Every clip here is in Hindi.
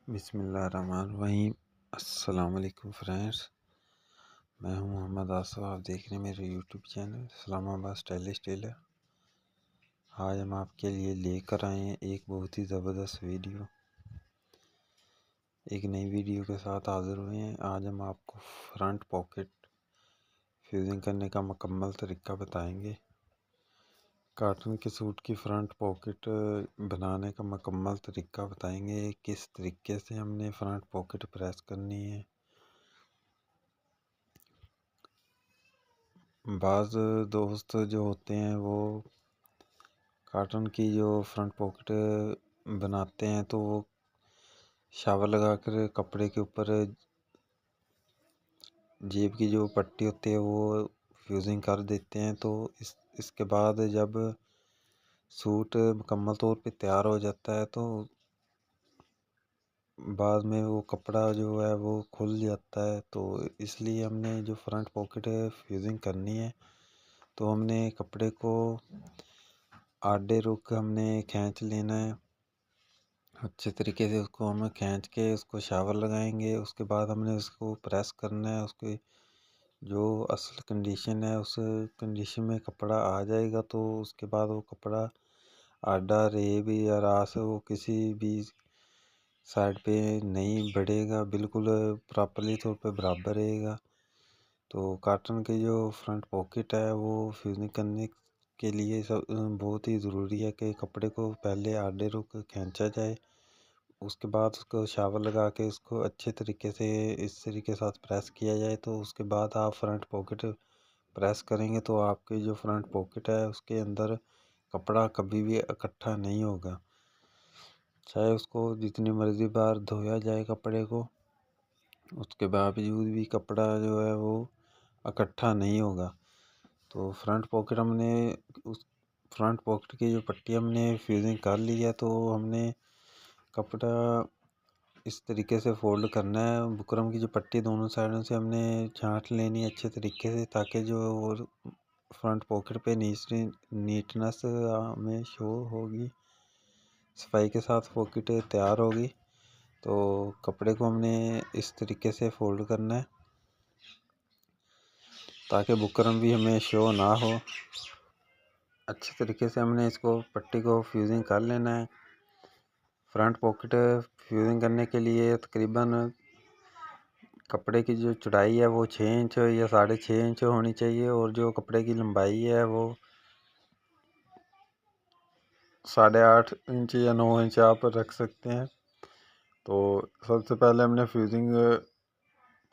बिस्मिल्लाहिर्रहमानिर्रहीम। अस्सलाम वालेकुम फ्रेंड्स, मैं हूं मोहम्मद आसफ। आप देख रहे हैं मेरे YouTube channel Islamabad stylish tailor. आज हम आपके लिए लेकर आए हैं एक बहुत ही ज़बरदस्त वीडियो। एक नई वीडियो के साथ हाज़िर हुए हैं। आज हम आपको फ्रंट पॉकेट फ्यूजिंग करने का मुकम्मल तरीका बताएंगे। कॉटन के सूट की फ्रंट पॉकेट बनाने का मुकम्मल तरीका बताएंगे। किस तरीके से हमने फ्रंट पॉकेट प्रेस करनी है। बाज़ दोस्त जो होते हैं वो कॉटन की जो फ्रंट पॉकेट बनाते हैं तो वो शावर लगा कर कपड़े के ऊपर जेब की जो पट्टी होती है वो फ्यूजिंग कर देते हैं। तो इसके बाद जब सूट मुकम्मल तौर पे तैयार हो जाता है तो बाद में वो कपड़ा जो है वो खुल जाता है। तो इसलिए हमने जो फ्रंट पॉकेट फ्यूजिंग करनी है तो हमने कपड़े को आधे रुख हमने खींच लेना है। अच्छे तरीके से उसको हमें खींच के उसको शावर लगाएंगे। उसके बाद हमने उसको प्रेस करना है। उसकी जो असल कंडीशन है उस कंडीशन में कपड़ा आ जाएगा तो उसके बाद वो कपड़ा आधा रेब या रास वो किसी भी साइड पे नहीं बढ़ेगा, बिल्कुल प्रॉपरली तौर पे बराबर रहेगा। तो कॉटन की जो फ्रंट पॉकेट है वो फ्यूजिंग करने के लिए सब बहुत ही ज़रूरी है कि कपड़े को पहले आधे रुख खींचा जाए। उसके बाद उसको शावर लगा के उसको अच्छे तरीके से इस तरीके के साथ प्रेस किया जाए। तो उसके बाद आप फ्रंट पॉकेट प्रेस करेंगे तो आपकी जो फ्रंट पॉकेट है उसके अंदर कपड़ा कभी भी इकट्ठा नहीं होगा। चाहे उसको जितनी मर्ज़ी बार धोया जाए कपड़े को, उसके बावजूद भी कपड़ा जो है वो इकट्ठा नहीं होगा। तो फ्रंट पॉकेट हमने उस फ्रंट पॉकेट की जो पट्टी हमने फ्यूजिंग कर ली है तो हमने कपड़ा इस तरीके से फोल्ड करना है। बुकरम की जो पट्टी दोनों साइडों से हमने छांट लेनी है अच्छे तरीके से, ताकि जो और फ्रंट पॉकेट पे नीटनेस हमें शो होगी, सफाई के साथ पॉकेट तैयार होगी। तो कपड़े को हमने इस तरीके से फोल्ड करना है ताकि बुकरम भी हमें शो ना हो। अच्छे तरीके से हमने इसको पट्टी को फ्यूजिंग कर लेना है। फ्रंट पॉकेट फ्यूजिंग करने के लिए तकरीबन कपड़े की जो चौड़ाई है वो 6 इंच या 6.5 इंच होनी चाहिए और जो कपड़े की लंबाई है वो 8.5 इंच या 9 इंच आप रख सकते हैं। तो सबसे पहले हमने फ्यूजिंग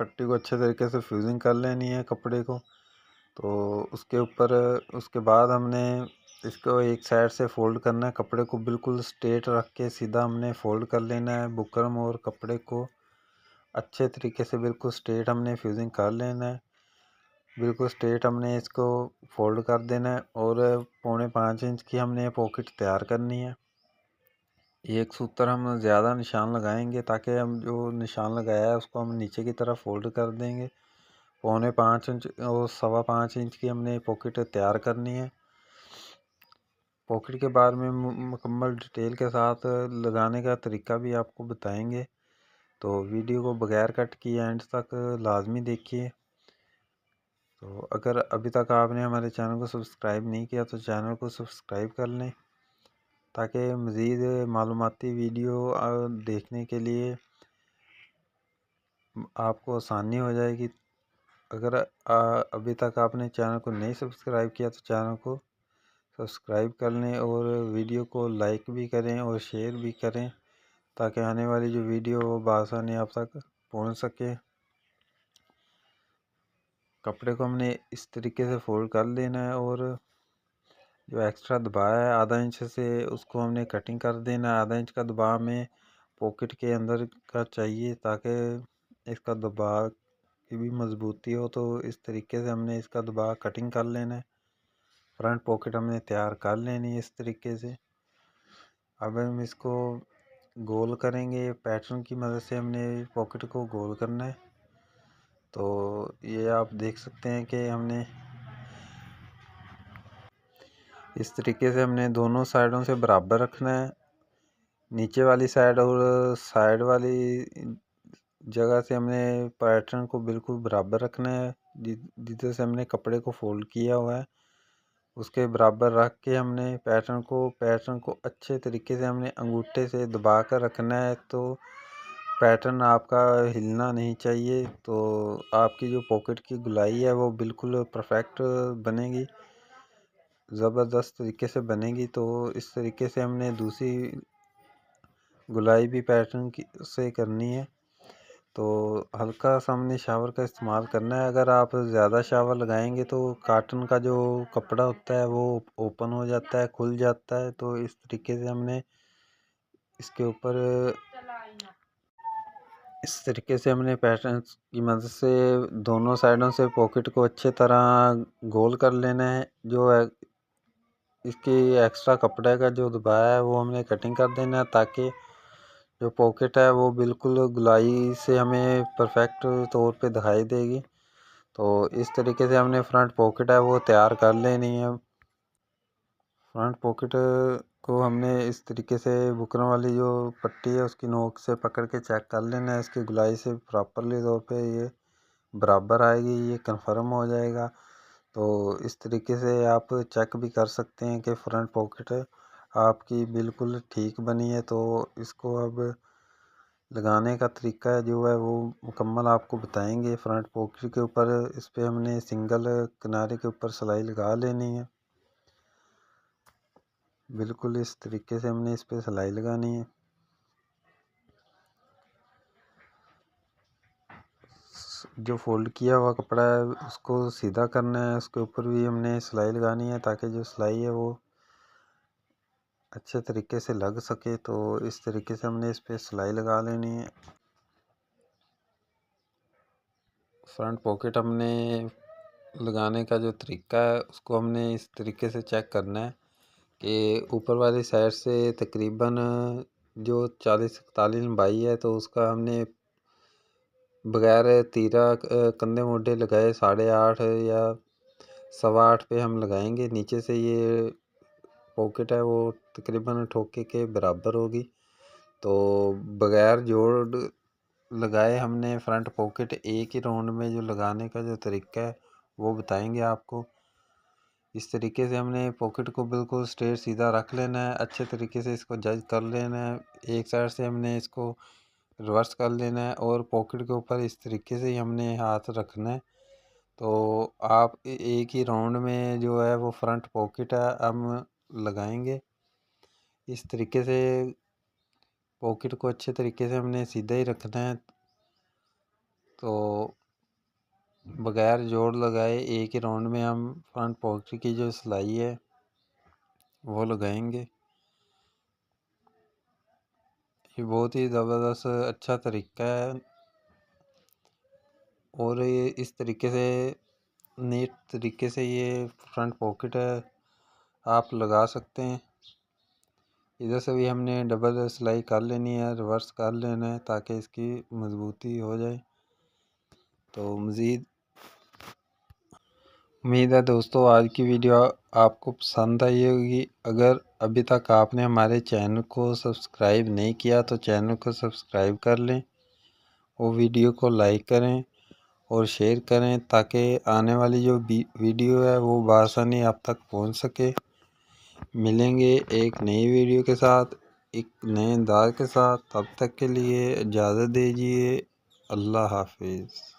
पट्टी को अच्छे तरीके से फ्यूजिंग कर लेनी है कपड़े को। तो उसके बाद हमने इसको एक साइड से फोल्ड करना है। कपड़े को बिल्कुल स्ट्रेट रख के सीधा हमने फोल्ड कर लेना है। बुकरम और कपड़े को अच्छे तरीके से बिल्कुल स्ट्रेट हमने फ्यूजिंग कर लेना है। बिल्कुल स्ट्रेट हमने इसको फोल्ड कर देना है और 4.25 इंच की हमने पॉकेट तैयार करनी है। एक सूत्र हम ज़्यादा निशान लगाएंगे ताकि हम जो निशान लगाया है उसको हम नीचे की तरफ फोल्ड कर देंगे। 4.25 इंच और 5.25 इंच की हमने पॉकेट तैयार करनी है। पॉकेट के बाद में मुकम्मल डिटेल के साथ लगाने का तरीका भी आपको बताएंगे। तो वीडियो को बगैर कट किए एंड तक लाजमी देखिए। तो अगर अभी तक आपने हमारे चैनल को सब्सक्राइब नहीं किया तो चैनल को सब्सक्राइब कर लें ताकि मज़ीद मालूमाती वीडियो देखने के लिए आपको आसानी हो जाएगी। अगर अभी तक आपने चैनल को नहीं सब्सक्राइब किया तो चैनल को सब्सक्राइब कर लें और वीडियो को लाइक भी करें और शेयर भी करें ताकि आने वाली जो वीडियो वो बआसानी आप तक पहुंच सके। कपड़े को हमने इस तरीके से फोल्ड कर लेना है और जो एक्स्ट्रा दबाव है आधा इंच से उसको हमने कटिंग कर देना है। आधा इंच का दबाव में पॉकेट के अंदर का चाहिए ताकि इसका दबाव की भी मजबूती हो। तो इस तरीके से हमने इसका दबाव कटिंग कर लेना है। फ्रंट पॉकेट हमने तैयार कर लेनी है इस तरीके से। अब हम इसको गोल करेंगे। पैटर्न की मदद से हमने पॉकेट को गोल करना है। तो ये आप देख सकते हैं कि हमने इस तरीके से हमने दोनों साइडों से बराबर रखना है। नीचे वाली साइड और साइड वाली जगह से हमने पैटर्न को बिल्कुल बराबर रखना है। जिधर से हमने कपड़े को फोल्ड किया हुआ है उसके बराबर रख के हमने पैटर्न को अच्छे तरीके से हमने अंगूठे से दबा कर रखना है। तो पैटर्न आपका हिलना नहीं चाहिए। तो आपकी जो पॉकेट की गुलाई है वो बिल्कुल परफेक्ट बनेगी, ज़बरदस्त तरीके से बनेगी। तो इस तरीके से हमने दूसरी गुलाई भी पैटर्न की से करनी है। तो हल्का सा हमने शावर का इस्तेमाल करना है। अगर आप ज़्यादा शावर लगाएंगे तो कॉटन का जो कपड़ा होता है वो ओपन हो जाता है, खुल जाता है। तो इस तरीके से हमने इसके ऊपर पैटर्न की मदद से दोनों साइडों से पॉकेट को अच्छे तरह गोल कर लेना है। जो है इसकी एक्स्ट्रा कपड़े का जो दबाया है वो हमने कटिंग कर देना है, ताकि जो पॉकेट है वो बिल्कुल गुलाई से हमें परफेक्ट तौर पे दिखाई देगी। तो इस तरीके से हमने फ्रंट पॉकेट है वो तैयार कर लेनी है। फ्रंट पॉकेट को हमने इस तरीके से बुकरम वाली जो पट्टी है उसकी नोक से पकड़ के चेक कर लेना है। इसकी गुलाई से प्रॉपरली तौर पे ये बराबर आएगी, ये कंफर्म हो जाएगा। तो इस तरीके से आप चेक भी कर सकते हैं कि फ्रंट पॉकेट आपकी बिल्कुल ठीक बनी है। तो इसको अब लगाने का तरीका जो है वो मुकम्मल आपको बताएंगे। फ्रंट पॉकेट के ऊपर इस पे हमने सिंगल किनारे के ऊपर सिलाई लगा लेनी है। बिल्कुल इस तरीके से हमने इस पे सिलाई लगानी है। जो फोल्ड किया हुआ कपड़ा है उसको सीधा करना है, उसके ऊपर भी हमने सिलाई लगानी है ताकि जो सिलाई है वो अच्छे तरीके से लग सके। तो इस तरीके से हमने इस पे सिलाई लगा लेनी है। फ्रंट पॉकेट हमने लगाने का जो तरीका है उसको हमने इस तरीके से चेक करना है कि ऊपर वाली साइड से तकरीबन जो 40-41 लंबाई है तो उसका हमने बगैर तीरा कंधे मोढे लगाए 8.5 या 8.25 पे हम लगाएंगे। नीचे से ये पॉकेट है वो तकरीबन ठोके के बराबर होगी। तो बगैर जोड़ लगाए हमने फ्रंट पॉकेट एक ही राउंड में जो लगाने का जो तरीका है वो बताएंगे आपको। इस तरीके से हमने पॉकेट को बिल्कुल स्ट्रेट सीधा रख लेना है, अच्छे तरीके से इसको जज कर लेना है। एक साइड से हमने इसको रिवर्स कर लेना है और पॉकेट के ऊपर इस तरीके से ही हमने हाथ रखना है। तो आप एक ही राउंड में जो है वो फ्रंट पॉकेट है हम लगाएंगे। इस तरीके से पॉकेट को अच्छे तरीके से हमने सीधा ही रखना है। तो बगैर जोड़ लगाए एक ही राउंड में हम फ्रंट पॉकेट की जो सिलाई है वो लगाएंगे। ये बहुत ही ज़बरदस्त अच्छा तरीका है और ये इस तरीके से नीट तरीके से ये फ्रंट पॉकेट है आप लगा सकते हैं। इधर से भी हमने डबल सिलाई कर लेनी है, रिवर्स कर लेना है ताकि इसकी मजबूती हो जाए। तो मज़ीद उम्मीद है दोस्तों आज की वीडियो आपको पसंद आई होगी। अगर अभी तक आपने हमारे चैनल को सब्सक्राइब नहीं किया तो चैनल को सब्सक्राइब कर लें और वीडियो को लाइक करें और शेयर करें ताकि आने वाली जो वीडियो है वो बआसानी आप तक पहुंच सके। मिलेंगे एक नई वीडियो के साथ, एक नए अंदाज के साथ। तब तक के लिए इजाज़त दीजिए। अल्लाह हाफिज़।